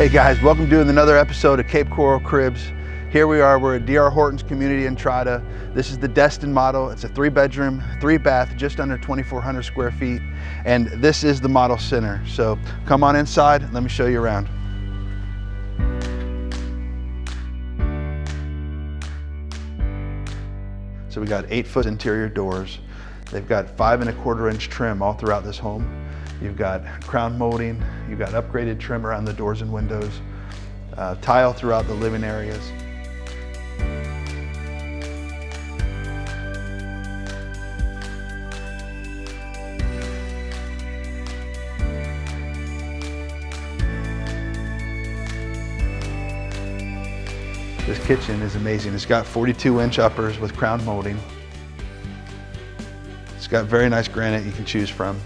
Hey guys, welcome to another episode of Cape Coral Cribs. Here we are, we're at DR Horton's community Entrada. This is the Destin Model. It's a 3-bedroom, 3-bath, just under 2,400 square feet. And this is the model center. So come on inside, let me show you around. So we got 8-foot interior doors. They've got 5¼ inch trim all throughout this home. You've got crown molding, you've got upgraded trim around the doors and windows, tile throughout the living areas. This kitchen is amazing. It's got 42-inch uppers with crown molding. It's got very nice granite you can choose from.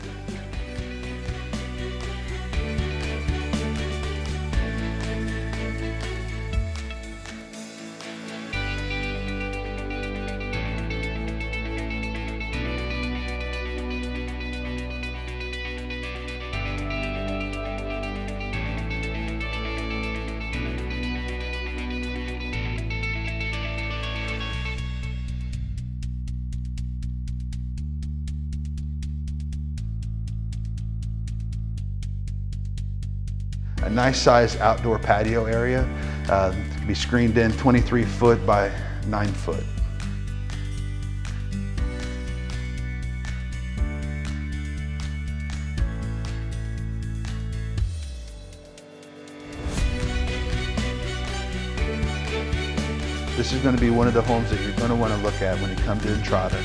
A nice size outdoor patio area. It can be screened in 23 foot by 9 foot. This is going to be one of the homes that you're going to want to look at when you come to Entrada.